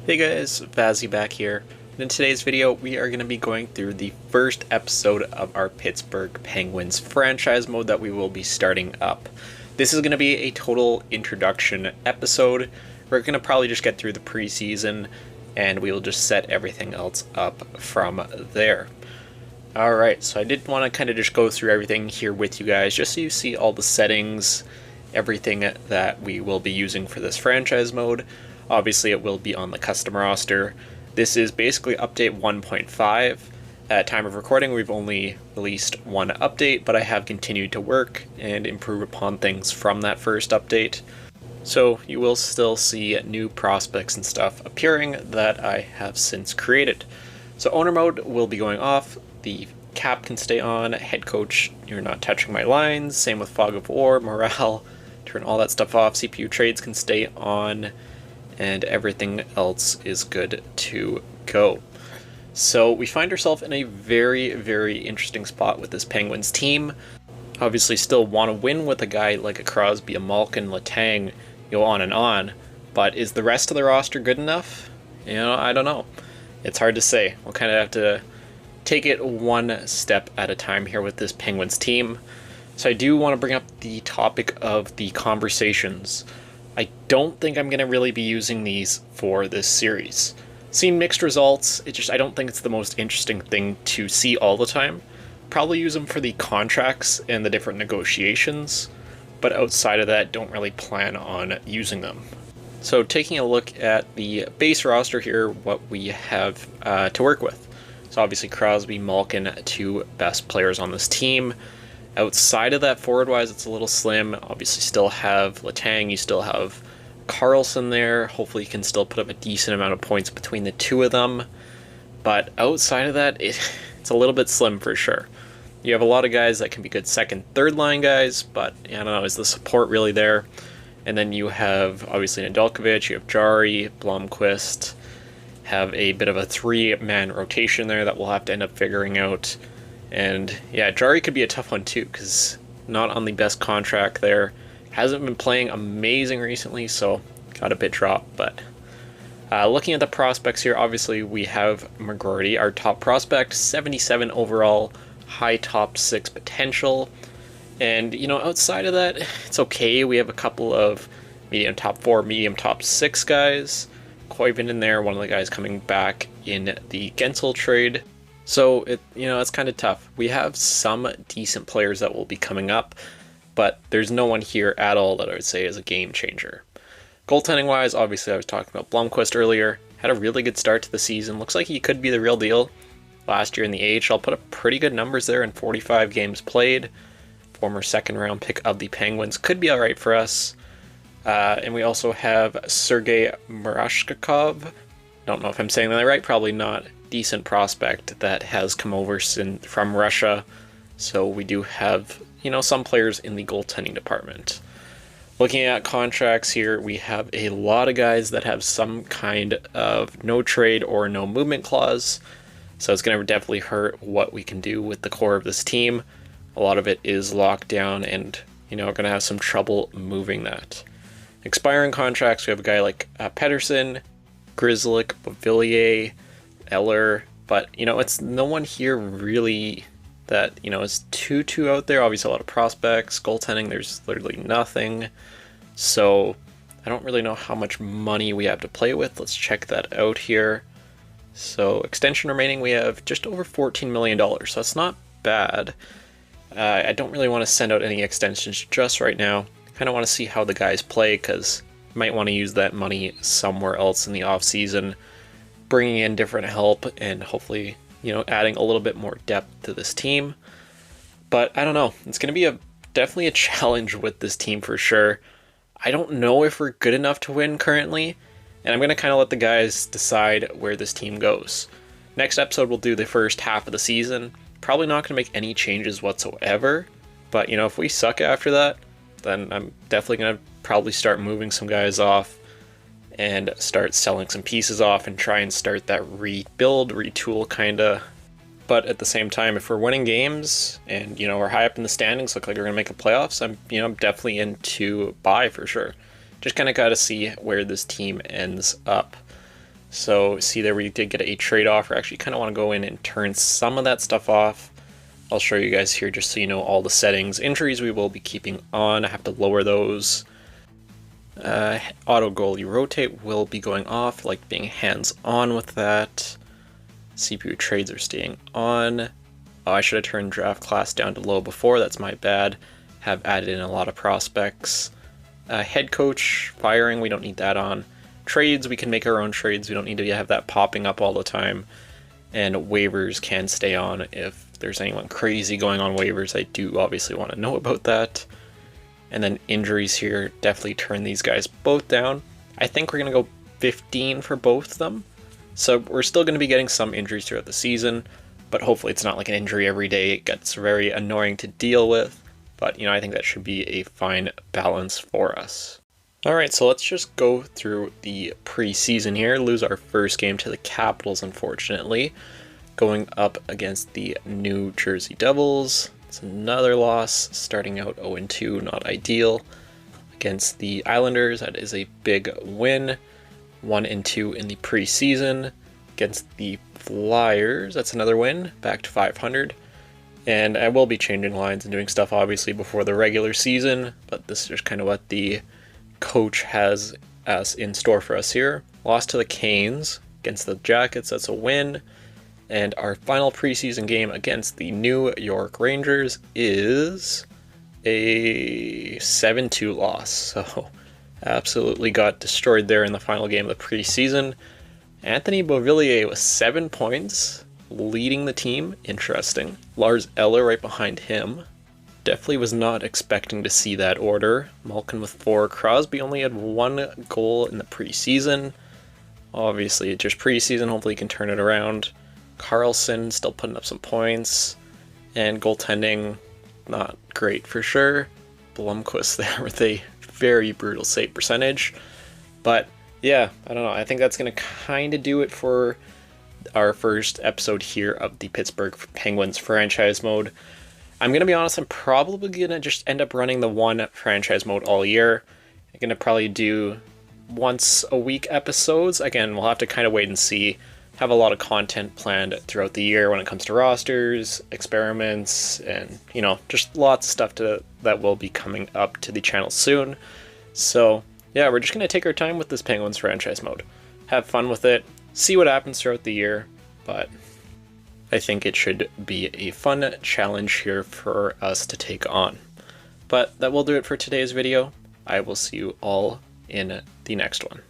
Hey guys, Vazzy back here. In today's video, we are going to be going through the first episode of our Pittsburgh Penguins franchise mode that we will be starting up. This is going to be a total introduction episode. We're going to probably just get through the preseason, and we will just set everything else up from there. Alright, so I did want to kind of just go through everything here with you guys, just so you see all the settings, everything that we will be using for this franchise mode. Obviously, it will be on the custom roster. This is basically update 1.5. At time of recording, we've only released one update, but I have continued to work and improve upon things from that first update. So you will still see new prospects and stuff appearing that I have since created. So owner mode will be going off. The cap can stay on. Head coach, you're not touching my lines. Same with fog of war, morale, turn all that stuff off. CPU trades can stay on. And everything else is good to go. So we find ourselves in a very, very interesting spot with this Penguins team. Obviously still want to win with a guy like a Crosby, a Malkin, Letang, go on and on. But is the rest of the roster good enough? I don't know. It's hard to say. We'll kind of have to take it one step at a time here with this Penguins team. So I do want to bring up the topic of the conversations. I don't think I'm going to really be using these for this series. Seen mixed results, I don't think it's the most interesting thing to see all the time. Probably use them for the contracts and the different negotiations, but outside of that, don't really plan on using them. So taking a look at the base roster here, what we have to work with. So obviously Crosby, Malkin, two best players on this team. Outside of that, forward-wise, it's a little slim. Obviously, still have Letang, you still have Carlson there. Hopefully, you can still put up a decent amount of points between the two of them. But outside of that, it's a little bit slim for sure. You have a lot of guys that can be good second, third line guys, but I don't know, is the support really there? And then you have, obviously, Nedeljkovic, you have Jari, Blomqvist, have a bit of a three-man rotation there that we'll have to end up figuring out. And yeah, Jari could be a tough one too, because not on the best contract there. Hasn't been playing amazing recently, so got a bit dropped. But looking at the prospects here, obviously we have McGroarty, our top prospect, 77 overall, high top 6 potential. And, outside of that, it's okay. We have a couple of medium top 4, medium top 6 guys. Koivu in there, one of the guys coming back in the Gensel trade. So, it's kind of tough. We have some decent players that will be coming up, but there's no one here at all that I would say is a game changer. Goaltending-wise, obviously I was talking about Blomqvist earlier. Had a really good start to the season. Looks like he could be the real deal. Last year in the AHL, put up pretty good numbers there in 45 games played. Former second-round pick of the Penguins. Could be alright for us. And we also have Sergei Murashkov. Don't know if I'm saying that right, probably not. Decent prospect that has come over from Russia, so we do have some players in the goaltending department. Looking at contracts here, we have a lot of guys that have some kind of no trade or no movement clause, so it's going to definitely hurt what we can do with the core of this team. A lot of it is locked down, and we're going to have some trouble moving that. Expiring contracts, we have a guy like Pettersson, Grzelcyk, Beauvillier, Eller, but it's no one here really that is too out there. Obviously a lot of prospects. Goaltending, there's literally nothing, so I don't really know how much money we have to play with. Let's check that out here. So extension remaining, we have just over $14 million, so that's not bad. I don't really want to send out any extensions just right now. I kind of want to see how the guys play, because I might want to use that money somewhere else in the off season, bringing in different help and hopefully, adding a little bit more depth to this team. But I don't know. It's going to be definitely a challenge with this team for sure. I don't know if we're good enough to win currently, and I'm going to kind of let the guys decide where this team goes. Next episode, we'll do the first half of the season. Probably not going to make any changes whatsoever, but if we suck after that, then I'm definitely going to probably start moving some guys off and start selling some pieces off and try and start that rebuild, retool kind of. But at the same time, if we're winning games and, we're high up in the standings, look like we're going to make the playoffs, I'm definitely into buy for sure. Just kind of got to see where this team ends up. So see there, we did get a trade offer. I actually kind of want to go in and turn some of that stuff off. I'll show you guys here just so you know all the settings. Injuries we will be keeping on. I have to lower those. Auto goalie rotate will be going off, like being hands-on with that. CPU trades are staying on. Oh, I should have turned draft class down to low before. That's my bad. Have added in a lot of prospects. Head coach firing, we don't need that on. Trades, we can make our own trades. We don't need to have that popping up all the time. And waivers can stay on if there's anyone crazy going on waivers. I do obviously want to know about that. And then injuries here, definitely turn these guys both down. I think we're going to go 15 for both of them. So we're still going to be getting some injuries throughout the season, but hopefully it's not like an injury every day. It gets very annoying to deal with. But, I think that should be a fine balance for us. All right, so let's just go through the preseason here. Lose our first game to the Capitals, unfortunately. Going up against the New Jersey Devils. It's another loss, starting out 0-2, not ideal. Against the Islanders, that is a big win. 1-2 in the preseason. Against the Flyers, that's another win, back to 500. And I will be changing lines and doing stuff obviously before the regular season, but this is just kind of what the coach has as in store for us here. Lost to the Canes against the Jackets, that's a win. And our final preseason game against the New York Rangers is a 7-2 loss. So absolutely got destroyed there in the final game of the preseason. Anthony Beauvillier with 7 points, leading the team. Interesting. Lars Eller right behind him. Definitely was not expecting to see that order. Malkin with 4. Crosby only had 1 goal in the preseason. Obviously, just preseason. Hopefully he can turn it around. Carlson still putting up some points. And goaltending, not great for sure. Blomqvist there with a very brutal save percentage. But yeah, I don't know. I think that's going to kind of do it for our first episode here of the Pittsburgh Penguins franchise mode. I'm going to be honest, I'm probably going to just end up running the one franchise mode all year. I'm going to probably do once a week episodes. Again, we'll have to kind of wait and see. Have a lot of content planned throughout the year when it comes to rosters, experiments, and, just lots of stuff that will be coming up to the channel soon. So, yeah, we're just going to take our time with this Penguins franchise mode. Have fun with it. See what happens throughout the year, but I think it should be a fun challenge here for us to take on. But that will do it for today's video. I will see you all in the next one.